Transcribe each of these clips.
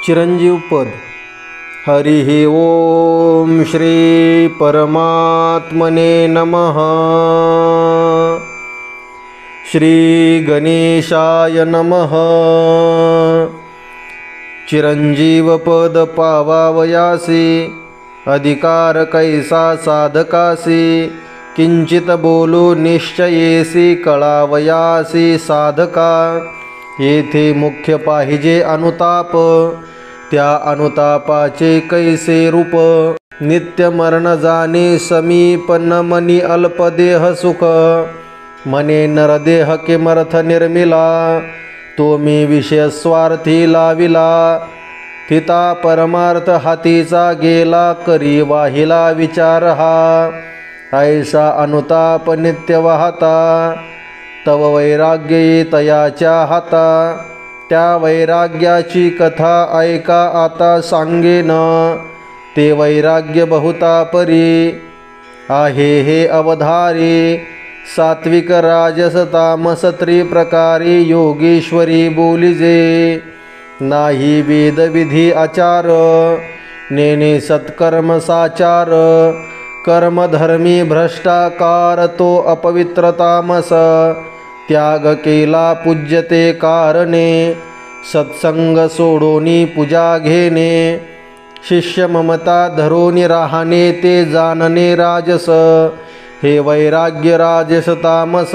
चिरंजीव पद। हरिः ओम श्री परमात्मने नमः। श्री गणेशाय नमः। चिरंजीव पद पावावयासी, अधिकार कैसा साधकासी। किंचित बोलू निश्चयेसी, कळावयासी साधका। येथे मुख्य पाहिजे अनुताप, त्या अनुतापाचे कैसे रूप। नित्य मरण जाणे समीप, न मनी अल्पदेह सुख। मने नरदेह किमर्थ निर्मिला, तो मी विषय स्वार्थी लाविला। थिता परमार्थ हातीचा गेला, करी वाहिला विचार हा। ऐसा अनुताप नित्य वाहता, तव वैराग्य तयाच्या हाता। त्या वैराग्याची कथा ऐका आता सांगेन, ते वैराग्य बहुता परी। आहे हे अवधारी, सात्विक राजस तामस त्रिप्रकारी। योगेश्वरी बोलिजे, नाही वेद विधी आचार। नेने सत्कर्म साचार, कर्मधर्मी भ्रष्टाकार। तो अपवित्र तामस, त्याग केला पूज्यते कारणे। सत्संग सोडोनी पूजा घेणे, शिष्य ममता धरोनी राहणे। ते जाणणे राजस, हे वैराग्य राजस तामस।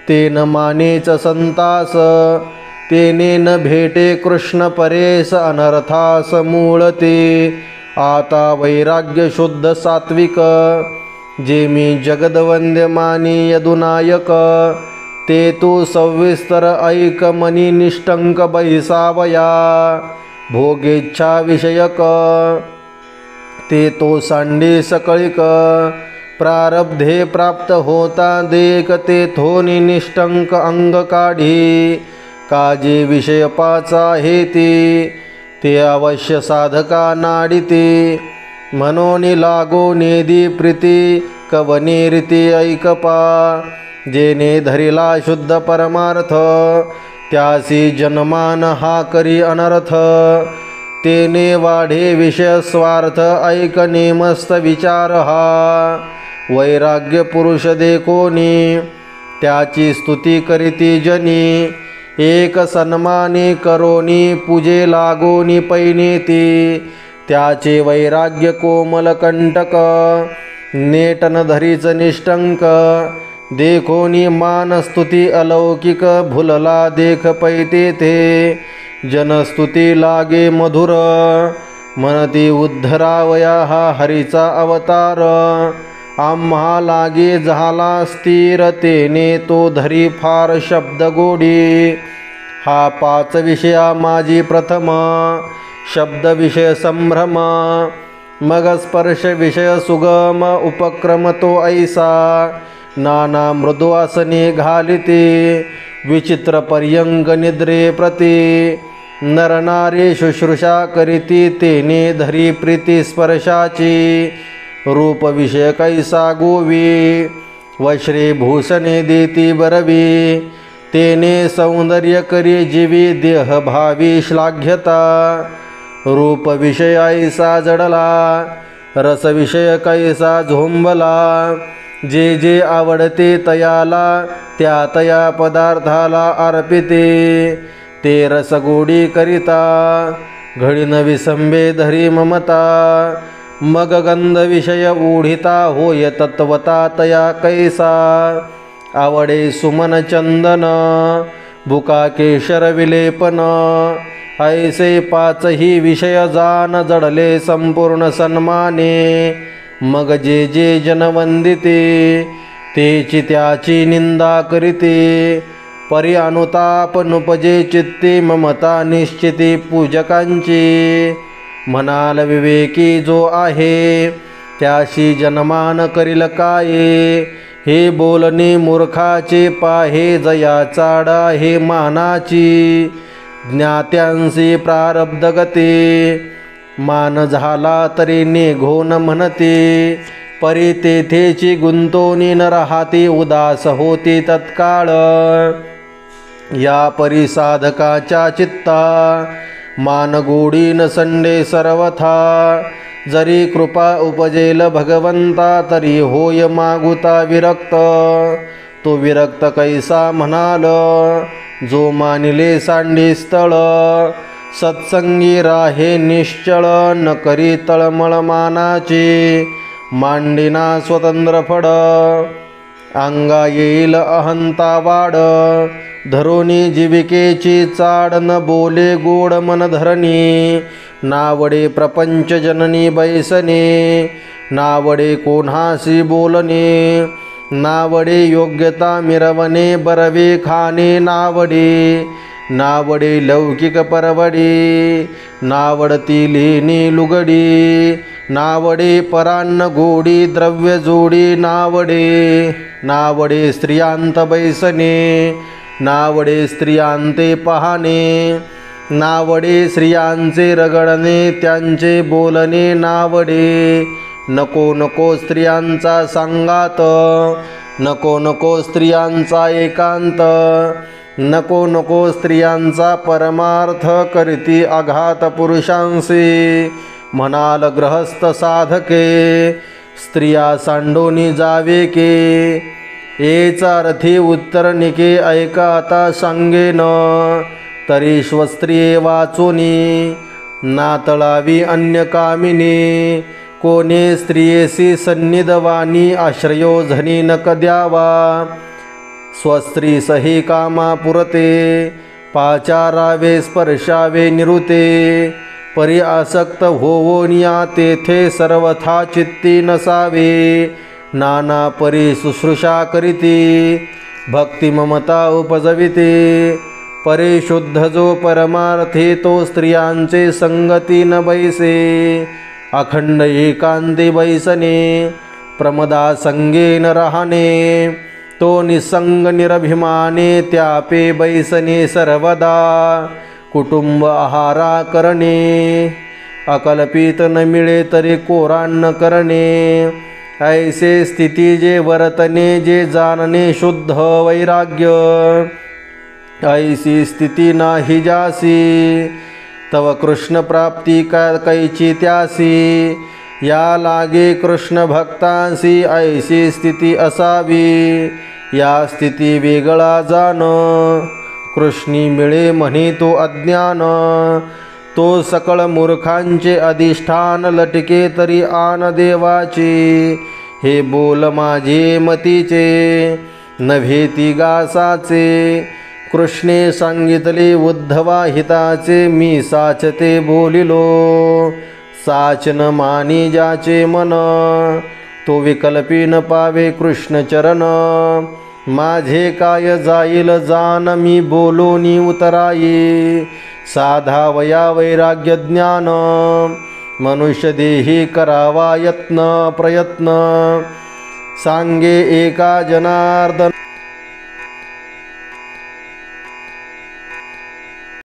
ते न मानेच संतास, तेने न भेटे कृष्ण परेस। अनर्थास मूळ ते, आता वैराग्य शुद्ध सात्विक। जे मी जगदवंद्य मानी यदुनायक, ते तू सविस्तर ऐक मनी निष्टंक बैसावया। भोगेच्छा विषयक, ते तो सांडे सकळिक। प्रारब्धे प्राप्त होता देख, ते थोनी निष्टंक अंग काढी। काजे विषय पाचा हे ते अवश्य साधका नाडिते। म्हणून लागो नेदी प्रीती, कवने रीती ऐकपा। जेने धरिला शुद्ध परमार्थ, त्यासी जन्मान हा करी अनर्थ। तेने वाढे विषय स्वार्थ, ऐक नेमस्त विचार हा। वैराग्य पुरुष देखोनी, त्याची स्तुती करीती जनी। एक सन्माने करोनी, पूजे लागोनी पैनेती। त्याचे वैराग्य कोमल कंटक, नेटन धरीच निष्टंक। देखोनी मान स्तुती अलौकिक, भुलला देख पैते ते। जनस्तुती लागे मधुर, म्हणती उद्धरावया हा हरीचा अवतार। आम्हा लागे झाला स्थिर, तेने तो धरी फार शब्द गोडी। हा पाच विषया माझी प्रथम, शब्द विषय संभ्रम। मग स्पर्श विषय सुगम, उपक्रम तो ऐसा। नाना मृदु आसने घालिते, विचित्र पर्यंक निद्रे प्रती। नरनारी शुश्रूषा करीती, तेने धरी प्रीती स्पर्शाची। रूप विषय कैसा गोवी, वश्रीभूषणे देती बरवी। तेने सौंदर्य करी जीवी, देह भावी श्लाघ्यता। रूप विषय ऐसा जडला, रस विषय कैसा झोंबला। जे जे आवडते तयाला, त्या तया पदार्थाला अर्पिते। ते रसगोडी करिता, घडीन विसंबे धरी ममता। मग गंध विषय ओढिता, होय तत्वता तया कैसा। आवडे सुमन चंदन, भुका केशर विलेपन। ऐसे पाचही विषय जान, जडले संपूर्ण सन्माने। मग जे जे जन वंदिते, तेची त्याची निंदा करीते। परी अनुताप नुपजे चित्ती, ममता निश्चिती पूजकांची। म्हणाल विवेकी जो आहे, त्याशी जनमान करील काये। हे बोलणे मूर्खाचे पाहे, जया चाडा हे मानाची। ज्ञात्यांसी प्रारब्ध गती, मान झाला तरी निघोन म्हणते। परी तेथेची गुंतोनी न राहती, उदास होती तत्काळ। या परी साधकाच्या चित्ता, मानगोडी न संडे सर्वथा, जरी कृपा उपजेल भगवंता तरी होय मागुता विरक्त। तो विरक्त कैसा म्हणाल जो मानिले सांडी स्थळ, सत्संगी राहे निश्चळ न करी तळमळ मानाची, मांडिना स्वतंत्र फड अंगा येईल अहंता वाढ, धरोनी जीविकेची चाड न बोले गोड मन धरणी, नावडे प्रपंच जननी बैसणे, नावडे कोणासी बोलणे, नावडे योग्यता मिरवणे बरवे खाणे, नावडे लौकिक परवडी, नावडती लेणी लुगडी, नावडे परान्न गोडी द्रव्य जोडी, नावडे स्त्रियांत बैसणे, नावडे स्त्रियांते पाहणे, नावडे स्त्रियांचे रगडणे त्यांचे बोलणे, नावडे नको नको स्त्रियांचा संगात, नको नको स्त्रियांचा एकांत, नको नको स्त्रियांचा परमार्थ करीती आघात पुरुषांशी, म्हणाल गृहस्थ साधके स्त्रिया सांडोनी जावे के, एचा अर्थी उत्तर निके ऐका आता सांगेन, तरी स्वस्त्रिये वाचोनी नातळावी अन्य कामिनी, कोणे स्त्रियेसी सन्निधवानी आश्रयो झनी नक द्यावा, स्वस्त्री सही कामा पुरते पाचारावे स्पर्शावे निरुते, परी आसक्त होवोनिया तेथे सर्वथा चित्ती नसावे, नाना परी शुश्रूषा करीती भक्ती ममता उपजविते, परे शुद्ध जो परमार्थी तो स्त्रियांचे संगती न बैसे, अखंड एकांती बैसणे प्रमदा संगेन राहणे, तो निसंग निरभिमाने त्यापे बैसणे सर्वदा, कुटुंब आहारा करणे अकल्पित न मिळे तरी कोरान्न करणे, ऐसे स्थिती जे वर्तने जे जाणणे शुद्ध वैराग्य, ऐसी स्थिती नाही जासी तव कृष्ण प्राप्ती कैची त्यासी, या लागे कृष्ण भक्तांसी ऐसी स्थिती असावी, या स्थिती वेगळा जाण कृष्णी मिळे म्हणे तो अज्ञान, तो सकळ मूर्खांचे अधिष्ठान लटके तरी आन देवाची, हे बोल माझे मतीचे नव्हे ती गासाचे, कृष्णे सांगितले उद्धवा हिताचे मी साचते बोलिलो, साचन मानी जाचे मन तो विकल्पी न पावे कृष्ण चरण, माझे काय जाईल जान मी बोलोनी उतराई, साधा वया वैराग्य ज्ञान मनुष्य देही करावा यत्न प्रयत्न, सांगे एका जनार्दन